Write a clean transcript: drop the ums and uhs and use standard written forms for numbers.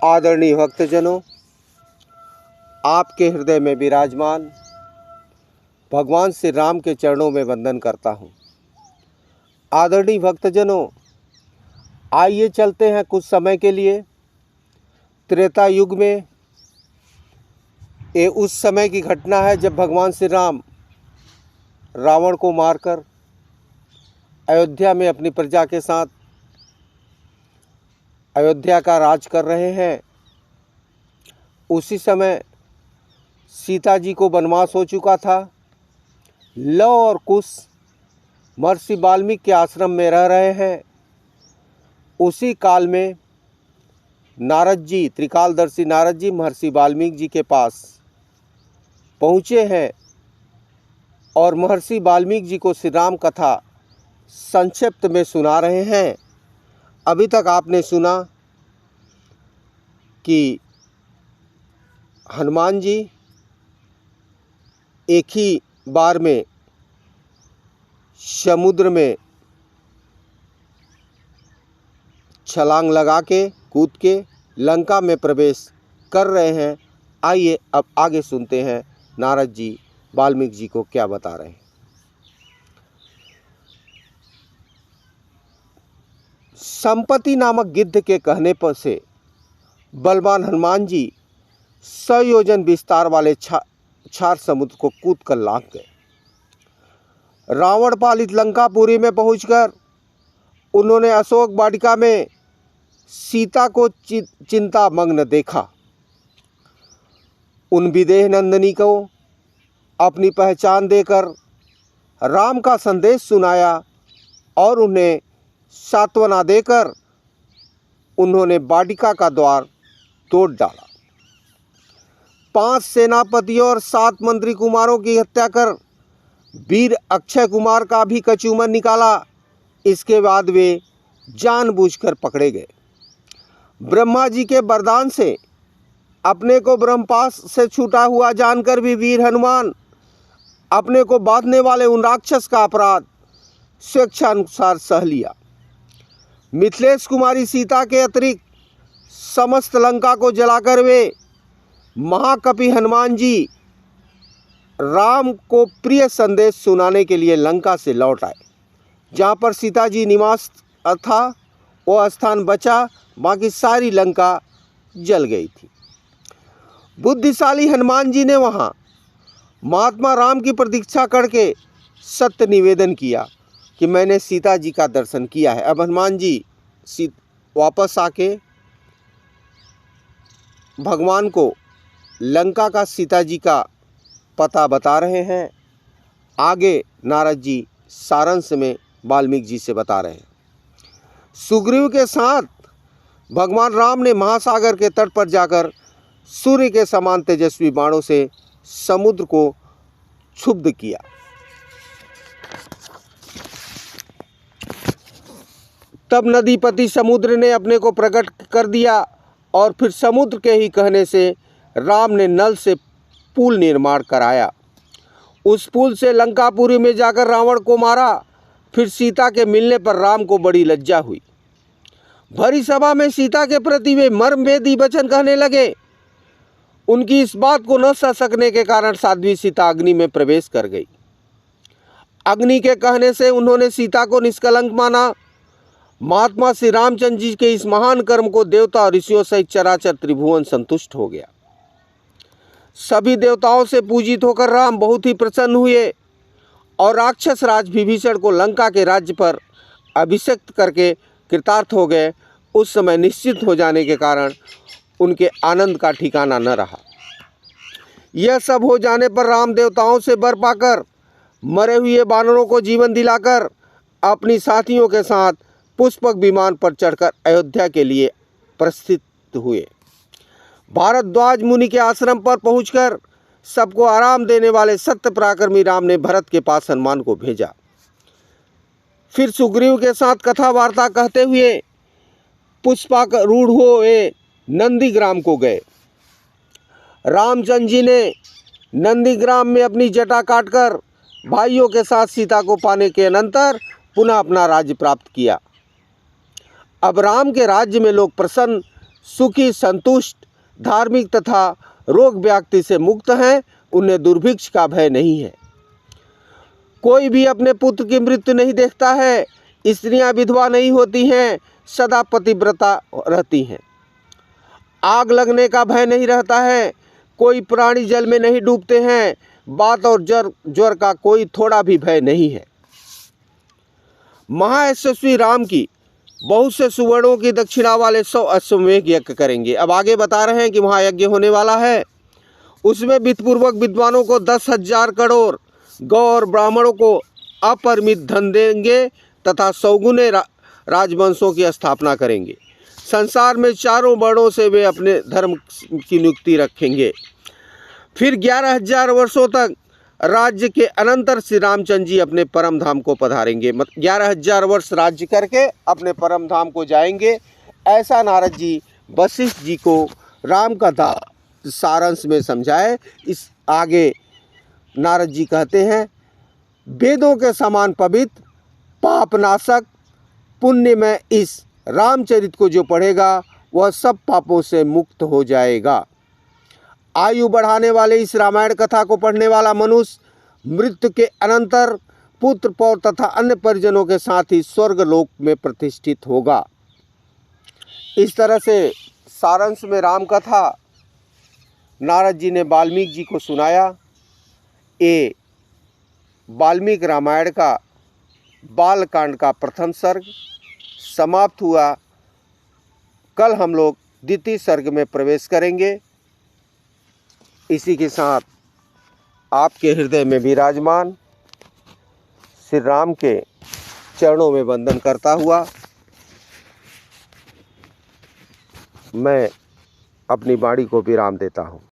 आदरणीय भक्तजनों, आपके हृदय में विराजमान भगवान श्री राम के चरणों में वंदन करता हूँ। आदरणीय भक्तजनों, आइए चलते हैं कुछ समय के लिए त्रेता युग में। ये उस समय की घटना है जब भगवान श्री राम रावण को मारकर अयोध्या में अपनी प्रजा के साथ अयोध्या का राज कर रहे हैं। उसी समय सीता जी को वनवास हो चुका था। लव और कुश महर्षि वाल्मीकि के आश्रम में रह रहे हैं। उसी काल में नारद जी, त्रिकालदर्शी नारद जी महर्षि वाल्मीकि जी के पास पहुँचे हैं और महर्षि वाल्मीकि जी को श्री राम कथा संक्षिप्त में सुना रहे हैं। अभी तक आपने सुना कि हनुमान जी एक ही बार में समुद्र में छलांग लगा के कूद के लंका में प्रवेश कर रहे हैं। आइए अब आगे सुनते हैं नारद जी वाल्मीकि जी को क्या बता रहे हैं। संपत्ति नामक गिद्ध के कहने पर से बलवान हनुमान जी 100 योजन विस्तार वाले क्षार समुद्र को कूद कर लांघ गए। रावण पालित लंकापुरी में पहुंचकर उन्होंने अशोक वाटिका में सीता को चिंता मग्न देखा। उन विदेह नंदिनी को अपनी पहचान देकर राम का संदेश सुनाया और उन्हें सांत्वना देकर उन्होंने वाटिका का द्वार तोड़ डाला। 5 सेनापतियों और 7 मंत्री कुमारों की हत्या कर वीर अक्षय कुमार का भी कचूमर निकाला। इसके बाद वे जानबूझकर पकड़े गए। ब्रह्मा जी के वरदान से अपने को ब्रह्मपाश से छूटा हुआ जानकर भी वीर हनुमान अपने को बांधने वाले उन राक्षस का अपराध स्वेच्छानुसार सह लिया। मिथिलेश कुमारी सीता के अतिरिक्त समस्त लंका को जलाकर वे महाकपि हनुमान जी राम को प्रिय संदेश सुनाने के लिए लंका से लौट आए। जहाँ पर सीता जी निवास था वो स्थान बचा, बाकी सारी लंका जल गई थी। बुद्धिशाली हनुमान जी ने वहाँ महात्मा राम की प्रतीक्षा करके सत्य निवेदन किया कि मैंने सीता जी का दर्शन किया है। अब हनुमान जी वापस आके भगवान को लंका का सीता जी का पता बता रहे हैं। आगे नारद जी सारांश में वाल्मीकि जी से बता रहे हैं। सुग्रीव के साथ भगवान राम ने महासागर के तट पर जाकर सूर्य के समान तेजस्वी बाणों से समुद्र को क्षुब्ध किया। तब नदीपति समुद्र ने अपने को प्रकट कर दिया और फिर समुद्र के ही कहने से राम ने नल से पुल निर्माण कराया। उस पुल से लंकापुरी में जाकर रावण को मारा। फिर सीता के मिलने पर राम को बड़ी लज्जा हुई। भरी सभा में सीता के प्रति वे मर्मभेदी वचन कहने लगे। उनकी इस बात को न सह सकने के कारण साध्वी सीता अग्नि में प्रवेश कर गई। अग्नि के कहने से उन्होंने सीता को निष्कलंक माना। महात्मा श्री रामचंद्र जी के इस महान कर्म को देवता और ऋषियों सहित चराचर त्रिभुवन संतुष्ट हो गया। सभी देवताओं से पूजित होकर राम बहुत ही प्रसन्न हुए और राक्षस राज विभीषण को लंका के राज्य पर अभिषिक्त करके कृतार्थ हो गए। उस समय निश्चित हो जाने के कारण उनके आनंद का ठिकाना न रहा। यह सब हो जाने पर राम देवताओं से वर पाकर मरे हुए वानरों को जीवन दिलाकर अपनी साथियों के साथ पुष्पक विमान पर चढ़कर अयोध्या के लिए प्रस्थित हुए। भारद्वाज मुनि के आश्रम पर पहुंचकर सबको आराम देने वाले सत्य पराक्रमी राम ने भरत के पास हनुमान को भेजा। फिर सुग्रीव के साथ कथा वार्ता कहते हुए पुष्पारूढ़ हुए नंदीग्राम को गए। रामचंद्र जी ने नंदीग्राम में अपनी जटा काटकर भाइयों के साथ सीता को पाने के अनंतर पुनः अपना राज्य प्राप्त किया। अब राम के राज्य में लोग प्रसन्न सुखी, संतुष्ट, धार्मिक तथा रोग व्याधि से मुक्त हैं, उन्हें दुर्भिक्ष का भय नहीं है। कोई भी अपने पुत्र की मृत्यु नहीं देखता है। स्त्रियां विधवा नहीं होती हैं, सदा पतिव्रता रहती हैं। आग लगने का भय नहीं रहता है। कोई प्राणी जल में नहीं डूबते हैं। बात और ज्वर का कोई थोड़ा भी भय नहीं है। महायशस्वी राम की बहुत से सुवर्णों की दक्षिणा वाले 100 अश्वमेध यज्ञ करेंगे। अब आगे बता रहे हैं कि वहाँ यज्ञ होने वाला है। उसमें वित्तपूर्वक विद्वानों को 10,000 करोड़, गौ और ब्राह्मणों को अपरिमित धन देंगे तथा सौगुने राजवंशों की स्थापना करेंगे। संसार में चारों वर्णों से वे अपने धर्म की नियुक्ति रखेंगे। फिर 11,000 वर्षों तक राज्य के अनंतर श्री रामचंद्र जी अपने परम धाम को पधारेंगे। 11,000 वर्ष राज्य करके अपने परम धाम को जाएंगे। ऐसा नारद जी वशिष्ठ जी को राम कथा सारांश में समझाए। इस आगे नारद जी कहते हैं, वेदों के समान पवित्र, पापनाशक, पुण्य में इस रामचरित को जो पढ़ेगा वह सब पापों से मुक्त हो जाएगा। आयु बढ़ाने वाले इस रामायण कथा को पढ़ने वाला मनुष्य मृत्यु के अनंतर पुत्र, पौत्र तथा अन्य परिजनों के साथ ही स्वर्ग लोक में प्रतिष्ठित होगा। इस तरह से सारांश में राम कथा नारद जी ने वाल्मीकि जी को सुनाया। ये वाल्मीकि रामायण का बालकांड का प्रथम सर्ग समाप्त हुआ। कल हम लोग द्वितीय सर्ग में प्रवेश करेंगे। इसी के साथ आपके हृदय में विराजमान श्री राम के चरणों में वंदन करता हुआ मैं अपनी वाणी को विराम देता हूँ।